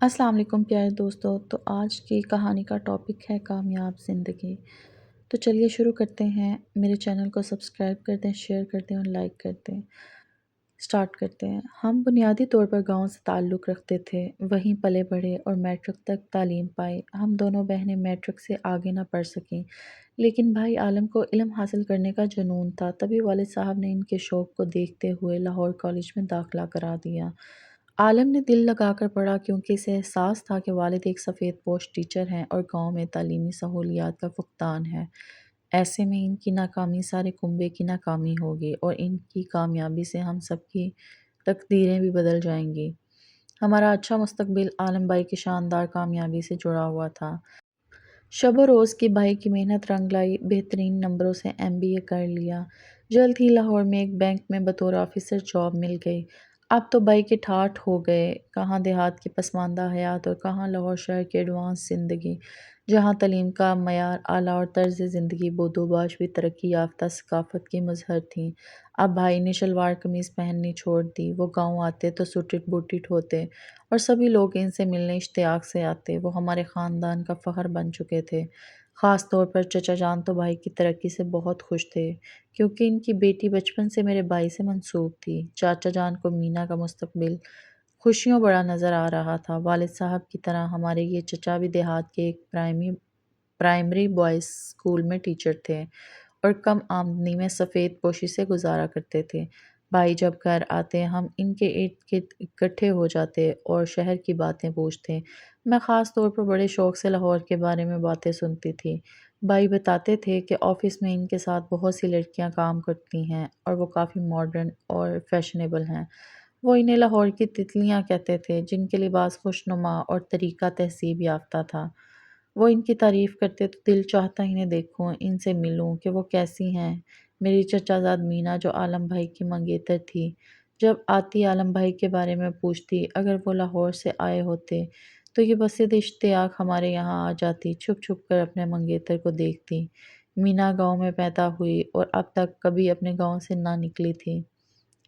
السلام علیکم پیارے دوستو، تو آج کی کہانی کا ٹاپک ہے کامیاب زندگی۔ تو چلیے شروع کرتے ہیں۔ میرے چینل کو سبسکرائب کر دیں، شیئر کر دیں اور لائک کر دیں۔ سٹارٹ کرتے ہیں۔ ہم بنیادی طور پر گاؤں سے تعلق رکھتے تھے، وہیں پلے بڑھے اور میٹرک تک تعلیم پائی۔ ہم دونوں بہنیں میٹرک سے آگے نہ پڑھ سکیں، لیکن بھائی عالم کو علم حاصل کرنے کا جنون تھا۔ تبھی والد صاحب نے ان کے شوق کو دیکھتے ہوئے لاہور کالج میں داخلہ کرا دیا۔ عالم نے دل لگا کر پڑھا کیونکہ اسے احساس تھا کہ والد ایک سفید پوش ٹیچر ہیں اور گاؤں میں تعلیمی سہولیات کا فقدان ہے۔ ایسے میں ان کی ناکامی سارے کنبے کی ناکامی ہوگی اور ان کی کامیابی سے ہم سب کی تقدیریں بھی بدل جائیں گی۔ ہمارا اچھا مستقبل عالم بھائی کی شاندار کامیابی سے جڑا ہوا تھا۔ شب و روز کی بھائی کی محنت رنگ لائی، بہترین نمبروں سے MBA کر لیا۔ جلد ہی لاہور میں ایک بینک میں بطور آفیسر جاب مل گئی۔ اب تو بھائی کے ٹھاٹھ ہو گئے، کہاں دیہات کی پسماندہ حیات اور کہاں لاہور شہر کی ایڈوانس زندگی، جہاں تعلیم کا معیار اعلیٰ اور طرز زندگی بودوباش بھی ترقی یافتہ ثقافت کی مظہر تھیں۔ اب بھائی نے شلوار قمیض پہننی چھوڑ دی۔ وہ گاؤں آتے تو سوٹڈ بوٹڈ ہوتے اور سبھی لوگ ان سے ملنے اشتیاق سے آتے۔ وہ ہمارے خاندان کا فخر بن چکے تھے۔ خاص طور پر چچا جان تو بھائی کی ترقی سے بہت خوش تھے، کیونکہ ان کی بیٹی بچپن سے میرے بھائی سے منسوب تھی۔ چاچا جان کو مینا کا مستقبل خوشیوں بڑا نظر آ رہا تھا۔ والد صاحب کی طرح ہمارے یہ چچا بھی دیہات کے ایک پرائمری بوائز اسکول میں ٹیچر تھے اور کم آمدنی میں سفید پوشی سے گزارا کرتے تھے۔ بھائی جب گھر آتے ہم ان کے ارد گرد اکٹھے ہو جاتے اور شہر کی باتیں پوچھتے۔ میں خاص طور پر بڑے شوق سے لاہور کے بارے میں باتیں سنتی تھی۔ بھائی بتاتے تھے کہ آفس میں ان کے ساتھ بہت سی لڑکیاں کام کرتی ہیں اور وہ کافی ماڈرن اور فیشنیبل ہیں۔ وہ انہیں لاہور کی تتلیاں کہتے تھے، جن کے لباس خوشنما اور طریقہ تہذیب یافتہ تھا۔ وہ ان کی تعریف کرتے تو دل چاہتا انہیں دیکھوں، ان سے ملوں کہ وہ کیسی ہیں۔ میری چچا زاد مینا جو عالم بھائی کی منگیتر تھی، جب آتی عالم بھائی کے بارے میں پوچھتی، اگر وہ لاہور سے آئے ہوتے تو یہ بسِط اشتیاق ہمارے یہاں آ جاتی، چھپ چھپ کر اپنے منگیتر کو دیکھتی۔ مینا گاؤں میں پیدا ہوئی اور اب تک کبھی اپنے گاؤں سے نہ نکلی تھی۔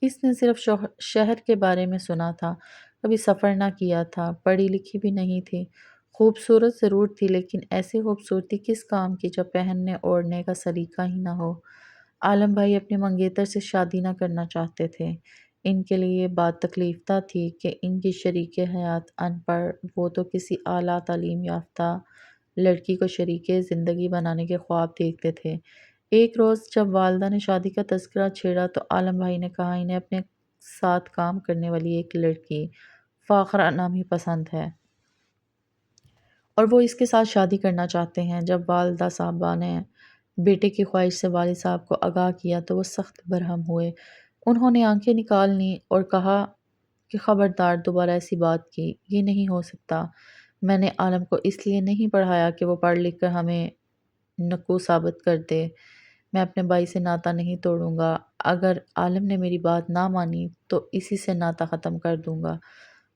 اس نے صرف شہر کے بارے میں سنا تھا، کبھی سفر نہ کیا تھا، پڑھی لکھی بھی نہیں تھی۔ خوبصورت ضرور تھی، لیکن ایسی خوبصورتی کس کام کی جب پہننے اوڑھنے کا سلیقہ ہی نہ ہو۔ عالم بھائی اپنی منگیتر سے شادی نہ کرنا چاہتے تھے۔ ان کے لیے یہ بات تکلیف دہ تھی کہ ان کی شریک حیات ان پڑھ، وہ تو کسی اعلیٰ تعلیم یافتہ لڑکی کو شریک زندگی بنانے کے خواب دیکھتے تھے۔ ایک روز جب والدہ نے شادی کا تذکرہ چھیڑا تو عالم بھائی نے کہا، انہیں اپنے ساتھ کام کرنے والی ایک لڑکی فاخرہ نامی پسند ہے اور وہ اس کے ساتھ شادی کرنا چاہتے ہیں۔ جب والدہ صاحبہ نے بیٹے کی خواہش سے والد صاحب کو آگاہ کیا تو وہ سخت برہم ہوئے۔ انہوں نے آنکھیں نکال لیں اور کہا کہ خبردار دوبارہ ایسی بات کی، یہ نہیں ہو سکتا۔ میں نے عالم کو اس لیے نہیں پڑھایا کہ وہ پڑھ لکھ کر ہمیں نکو ثابت کر دے۔ میں اپنے بھائی سے ناطہ نہیں توڑوں گا۔ اگر عالم نے میری بات نہ مانی تو اسی سے ناطہ ختم کر دوں گا۔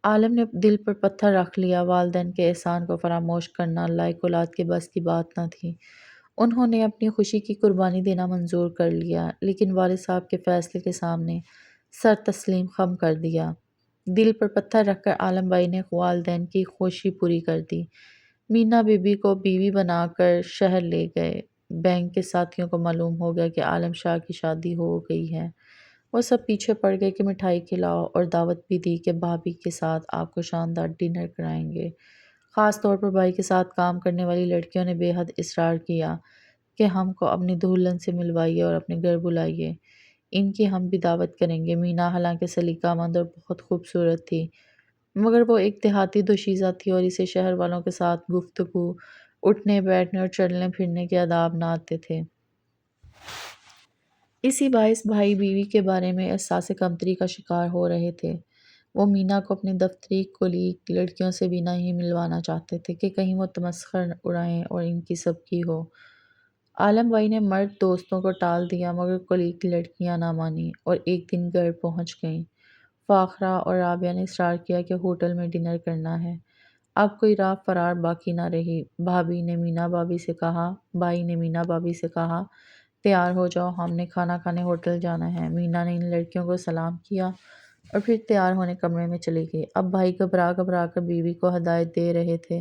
عالم نے دل پر پتھر رکھ لیا۔ والدین کے احسان کو فراموش کرنا لائق اولاد کے بس کی بات نہ تھی۔ انہوں نے اپنی خوشی کی قربانی دینا منظور کر لیا، لیکن والد صاحب کے فیصلے کے سامنے سر تسلیم خم کر دیا۔ دل پر پتھر رکھ کر عالم بھائی نے والدین کی خوشی پوری کر دی۔ مینا بی بی کو بیوی بنا کر شہر لے گئے۔ بینک کے ساتھیوں کو معلوم ہو گیا کہ عالم شاہ کی شادی ہو گئی ہے۔ وہ سب پیچھے پڑ گئے کہ مٹھائی کھلاؤ اور دعوت بھی دی کہ بھابھی کے ساتھ آپ کو شاندار ڈنر کرائیں گے۔ خاص طور پر بھائی کے ساتھ کام کرنے والی لڑکیوں نے بے حد اصرار کیا کہ ہم کو اپنی دلہن سے ملوائیے اور اپنے گھر بلائیے، ان کی ہم بھی دعوت کریں گے۔ مینا حالانکہ سلیقہ مند اور بہت خوبصورت تھی، مگر وہ ایک دیہاتی دوشیزہ تھی اور اسے شہر والوں کے ساتھ گفتگو، اٹھنے بیٹھنے اور چلنے پھرنے کے آداب نہ آتے تھے۔ اسی باعث بھائی بیوی کے بارے میں احساس کمتری کا شکار ہو رہے تھے۔ وہ مینا کو اپنی دفتری کولیگ لڑکیوں سے بھی نہیں ملوانا چاہتے تھے کہ کہیں وہ تمسخر اڑائیں اور ان کی سب کی ہو۔ عالم بھائی نے مرد دوستوں کو ٹال دیا، مگر کولیگ لڑکیاں نہ مانیں اور ایک دن گھر پہنچ گئیں۔ فاخرہ اور رابعہ نے اصرار کیا کہ ہوٹل میں ڈنر کرنا ہے۔ اب کوئی راہ فرار باقی نہ رہی۔ بھابھی نے مینا بھابھی سے کہا، بھائی نے مینا بھابھی سے کہا، تیار ہو جاؤ، ہم نے کھانا کھانے ہوٹل جانا ہے۔ مینا نے ان لڑکیوں کو سلام کیا اور پھر تیار ہونے کمرے میں چلی گئی۔ اب بھائی گھبرا گھبرا کر بیوی کو ہدایت دے رہے تھے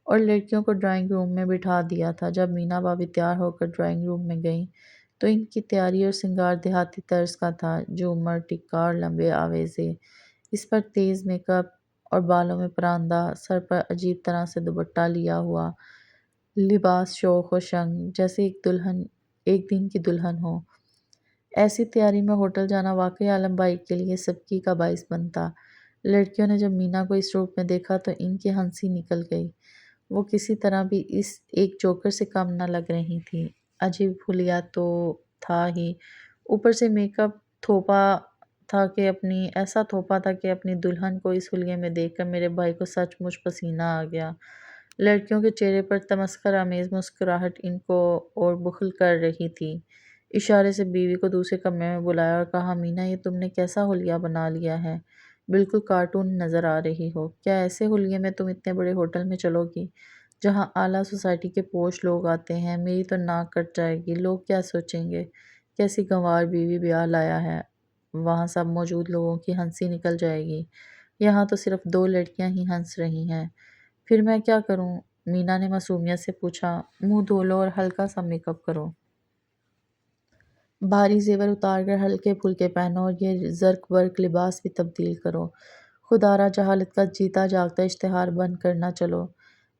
اور لڑکیوں کو ڈرائنگ روم میں بٹھا دیا تھا۔ جب مینا بھابھی تیار ہو کر ڈرائنگ روم میں گئیں تو ان کی تیاری اور سنگار دیہاتی طرز کا تھا۔ جھومر، ٹکا اور لمبے آویزے، اس پر تیز میک اپ اور بالوں میں پراندہ، سر پر عجیب طرح سے دوپٹہ لیا ہوا لباس شوق و شنگ، جیسے ایک دن کی دلہن ہو۔ ایسی تیاری میں ہوٹل جانا واقعی عالم بھائی کے لیے سبکی کا باعث بنتا۔ لڑکیوں نے جب مینا کو اس روپ میں دیکھا تو ان کی ہنسی نکل گئی۔ وہ کسی طرح بھی اس ایک جوکر سے کم نہ لگ رہی تھی۔ عجیب حلیہ تو تھا ہی، اوپر سے میک اپ ایسا تھوپا تھا کہ اپنی دلہن کو اس حلیے میں دیکھ کر میرے بھائی کو سچ مچ پسینہ آ گیا۔ لڑکیوں کے چہرے پر تمسخر آمیز مسکراہٹ ان کو اور بخل کر رہی تھی۔ اشارے سے بیوی کو دوسرے کمرے میں بلایا اور کہا، مینا یہ تم نے کیسا حلیہ بنا لیا ہے، بالکل کارٹون نظر آ رہی ہو۔ کیا ایسے حلیے میں تم اتنے بڑے ہوٹل میں چلو گی جہاں اعلیٰ سوسائٹی کے پوش لوگ آتے ہیں؟ میری تو ناک کٹ جائے گی، لوگ کیا سوچیں گے، کیسی گنوار بیوی بیاہ لایا ہے، وہاں سب موجود لوگوں کی ہنسی نکل جائے گی، یہاں تو صرف 2 لڑکیاں ہی ہنس رہی ہیں، پھر میں کیا کروں؟ مینا نے معصومیت سے پوچھا۔ منہ دھو لو اور ہلکا سا میک اپ کرو، بھاری زیور اتار کر ہلکے پھلکے پہنو اور یہ زرق برق لباس بھی تبدیل کرو، خدا را جہالت کا جیتا جاگتا اشتہار بن کر نہ چلو۔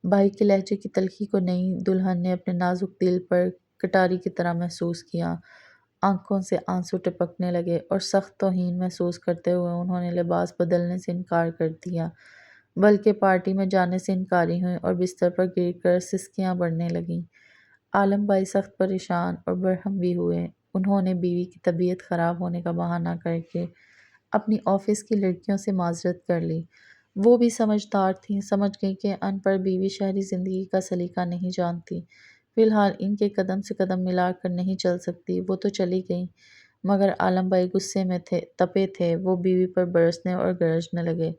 بھائی کے لہجے کی تلخی کو نئی دلہن نے اپنے نازک دل پر کٹاری کی طرح محسوس کیا۔ آنکھوں سے آنسو ٹپکنے لگے اور سخت توہین محسوس کرتے ہوئے انہوں نے لباس بدلنے سے انکار کر دیا، بلکہ پارٹی میں جانے سے انکاری ہوئیں اور بستر پر گر کر سسکیاں بڑھنے لگیں۔ عالم بھائی سخت پریشان اور برہم بھی ہوئے۔ انہوں نے بیوی کی طبیعت خراب ہونے کا بہانہ کر کے اپنی آفس کی لڑکیوں سے معذرت کر لی۔ وہ بھی سمجھدار تھیں، سمجھ گئیں کہ ان پڑھ بیوی شہری زندگی کا سلیقہ نہیں جانتی، فی الحال ان کے قدم سے قدم ملا کر نہیں چل سکتی۔ وہ تو چلی گئیں، مگر عالم بھائی غصے میں تپے تھے۔ وہ بیوی پر برسنے اور گرجنے لگے،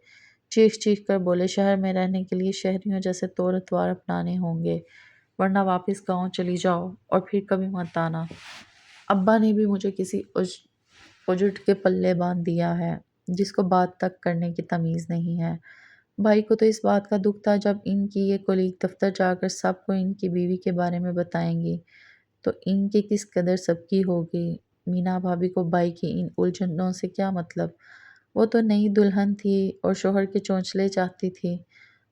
چیخ چیخ کر بولے، شہر میں رہنے کے لیے شہریوں جیسے طور اتوار اپنانے ہوں گے، ورنہ واپس گاؤں چلی جاؤ اور پھر کبھی مت آنا۔ ابا نے بھی مجھے کسی اجڑ کے پلے باندھ دیا ہے جس کو بات تک کرنے کی تمیز نہیں ہے۔ بھائی کو تو اس بات کا دکھ تھا جب ان کی یہ کولیگ دفتر جا کر سب کو ان کی بیوی کے بارے میں بتائیں گی تو ان کی کس قدر سبکی ہوگی۔ مینا بھابھی کو بھائی کی ان الجھنوں سے کیا مطلب، وہ تو نئی دلہن تھی اور شوہر کے چونچلے چاہتی تھی۔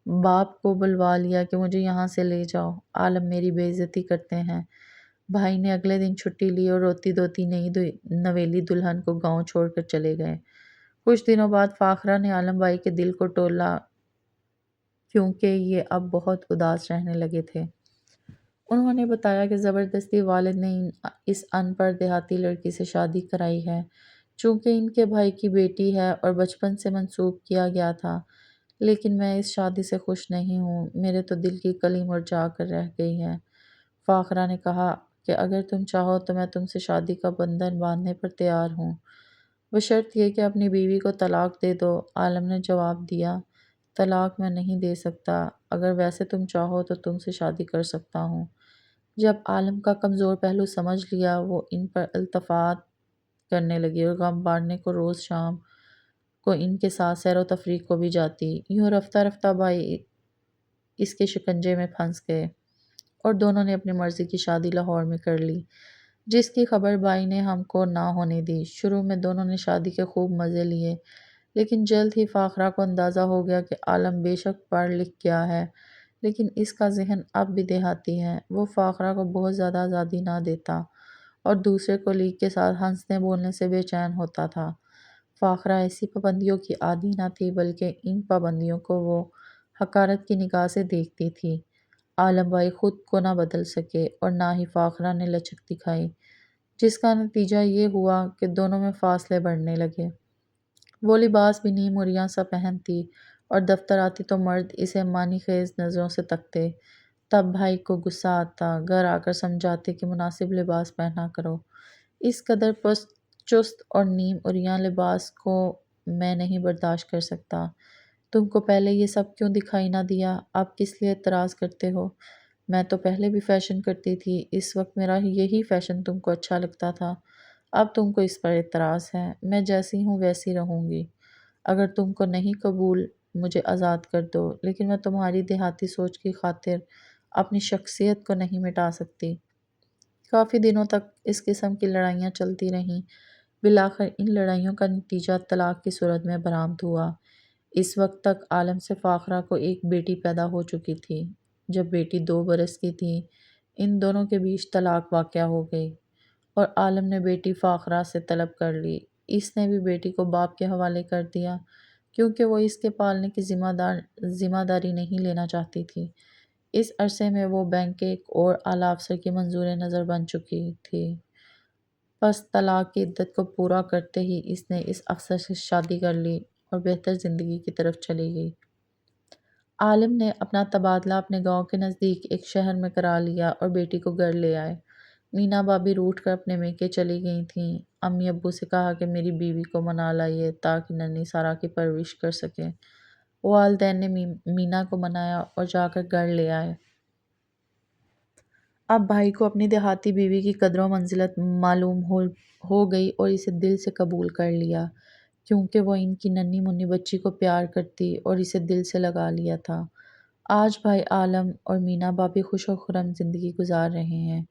باپ کو بلوا لیا کہ مجھے یہاں سے لے جاؤ، عالم میری بے عزتی کرتے ہیں۔ بھائی نے اگلے دن چھٹی لی اور روتی دھوتی نئی نویلی دلہن کو گاؤں چھوڑ کر چلے گئے۔ کچھ دنوں بعد فاخرہ نے عالم بھائی کے دل کو تولا کیونکہ یہ اب بہت اداس رہنے لگے تھے۔ انہوں نے بتایا کہ زبردستی والد نے اس ان پڑھ دیہاتی لڑکی سے شادی کرائی ہے، چونکہ ان کے بھائی کی بیٹی ہے اور بچپن سے منسوب کیا گیا تھا، لیکن میں اس شادی سے خوش نہیں ہوں، میرے تو دل کی کلی مرجھا کر رہ گئی ہے۔ فاخرہ نے کہا کہ اگر تم چاہو تو میں تم سے شادی کا بندھن باندھنے پر تیار ہوں، بشرط یہ کہ اپنی بیوی کو طلاق دے دو۔ عالم نے جواب دیا، طلاق میں نہیں دے سکتا، اگر ویسے تم چاہو تو تم سے شادی کر سکتا ہوں۔ جب عالم کا کمزور پہلو سمجھ لیا، وہ ان پر التفات کرنے لگی اور غم بانٹنے کو روز شام کو ان کے ساتھ سیر و تفریح کو بھی جاتی۔ یوں رفتہ رفتہ بھائی اس کے شکنجے میں پھنس گئے اور دونوں نے اپنی مرضی کی شادی لاہور میں کر لی، جس کی خبر بھائی نے ہم کو نہ ہونے دی۔ شروع میں دونوں نے شادی کے خوب مزے لیے، لیکن جلد ہی فاخرہ کو اندازہ ہو گیا کہ عالم بے شک پڑھ لکھ گیا ہے، لیکن اس کا ذہن اب بھی دیہاتی ہے۔ وہ فاخرہ کو بہت زیادہ آزادی نہ دیتا اور دوسرے کولیگ کے ساتھ ہنسنے بولنے سے بے چین ہوتا تھا۔ فاخرہ ایسی پابندیوں کی عادی نہ تھی، بلکہ ان پابندیوں کو وہ حقارت کی نگاہ سے دیکھتی تھی۔ عالم بھائی خود کو نہ بدل سکے اور نہ ہی فاخرہ نے لچک دکھائی، جس کا نتیجہ یہ ہوا کہ دونوں میں فاصلے بڑھنے لگے۔ وہ لباس بھی نیم عریاں سا پہنتی اور دفتر آتی تو مرد اسے معنی خیز نظروں سے تکتے۔ تب بھائی کو غصہ آتا، گھر آ کر سمجھاتے کہ مناسب لباس پہنا کرو، اس قدر پست چست اور نیم عریاں لباس کو میں نہیں برداشت کر سکتا۔ تم کو پہلے یہ سب کیوں دکھائی نہ دیا؟ اب کس لیے اعتراض کرتے ہو؟ میں تو پہلے بھی فیشن کرتی تھی، اس وقت میرا یہی فیشن تم کو اچھا لگتا تھا، اب تم کو اس پر اعتراض ہے؟ میں جیسی ہوں ویسی رہوں گی۔ اگر تم کو نہیں قبول مجھے آزاد کر دو، لیکن میں تمہاری دیہاتی سوچ کی خاطر اپنی شخصیت کو نہیں مٹا سکتی۔ کافی دنوں تک اس قسم کی لڑائیاں چلتی رہیں۔ بالآخر ان لڑائیوں کا نتیجہ طلاق کی صورت میں برآمد ہوا۔ اس وقت تک عالم سے فاخرہ کو ایک بیٹی پیدا ہو چکی تھی۔ جب بیٹی 2 برس کی تھی، ان دونوں کے بیچ طلاق واقع ہو گئی اور عالم نے بیٹی فاخرہ سے طلب کر لی۔ اس نے بھی بیٹی کو باپ کے حوالے کر دیا کیونکہ وہ اس کے پالنے کی ذمہ داری نہیں لینا چاہتی تھی۔ اس عرصے میں وہ بینک کے ایک اور اعلیٰ افسر کی منظور نظر بن چکی تھی۔ پس طلاق کی عدت کو پورا کرتے ہی اس نے اس افسر سے شادی کر لی اور بہتر زندگی کی طرف چلی گئی۔ عالم نے اپنا تبادلہ اپنے گاؤں کے نزدیک ایک شہر میں کرا لیا اور بیٹی کو گھر لے آئے۔ مینا بابی روٹھ کر اپنے میکے چلی گئی تھیں۔ امی ابو سے کہا کہ میری بیوی کو منا لائیے تاکہ ننھی سارا کی پرورش کر سکیں۔ والدین نے مینا کو منایا اور جا کر گھر لے آئے۔ اب بھائی کو اپنی دیہاتی بیوی کی قدر و منزلت معلوم ہو گئی اور اسے دل سے قبول کر لیا، کیونکہ وہ ان کی ننھی منھی بچی کو پیار کرتی اور اسے دل سے لگا لیا تھا۔ آج بھائی عالم اور مینا بابی خوش و خرم زندگی گزار رہے ہیں۔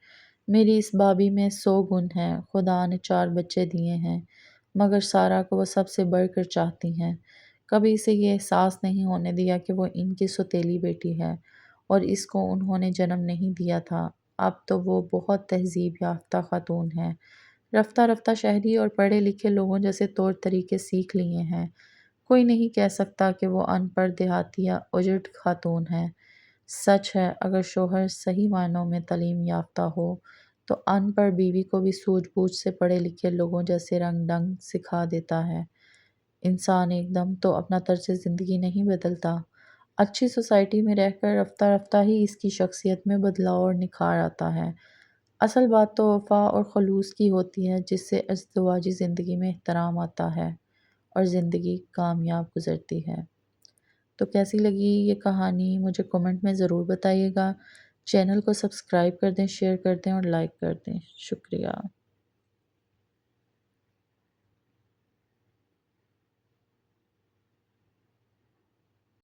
میری اس بابی میں 100 گن ہیں۔ خدا نے 4 بچے دیے ہیں، مگر سارا کو وہ سب سے بڑھ کر چاہتی ہیں۔ کبھی اسے یہ احساس نہیں ہونے دیا کہ وہ ان کی سوتیلی بیٹی ہے اور اس کو انہوں نے جنم نہیں دیا تھا۔ اب تو وہ بہت تہذیب یافتہ خاتون ہے۔ رفتہ رفتہ شہری اور پڑھے لکھے لوگوں جیسے طور طریقے سیکھ لیے ہیں۔ کوئی نہیں کہہ سکتا کہ وہ ان پڑھ دیہاتی یا اجڑ خاتون ہے۔ سچ ہے، اگر شوہر صحیح معنوں میں تعلیم یافتہ ہو تو ان پڑھ بیوی کو بھی سوجھ بوجھ سے پڑھے لکھے لوگوں جیسے رنگ ڈھنگ سکھا دیتا ہے۔ انسان ایک دم تو اپنا طرز زندگی نہیں بدلتا۔ اچھی سوسائٹی میں رہ کر رفتہ رفتہ ہی اس کی شخصیت میں بدلاؤ اور نکھار آتا ہے۔ اصل بات تو وفا اور خلوص کی ہوتی ہے، جس سے ازدواجی زندگی میں احترام آتا ہے اور زندگی کامیاب گزرتی ہے۔ تو کیسی لگی یہ کہانی مجھے کمنٹ میں ضرور بتائیے گا۔ چینل کو سبسکرائب کر دیں، شیئر کر دیں اور لائک کر دیں۔ شکریہ۔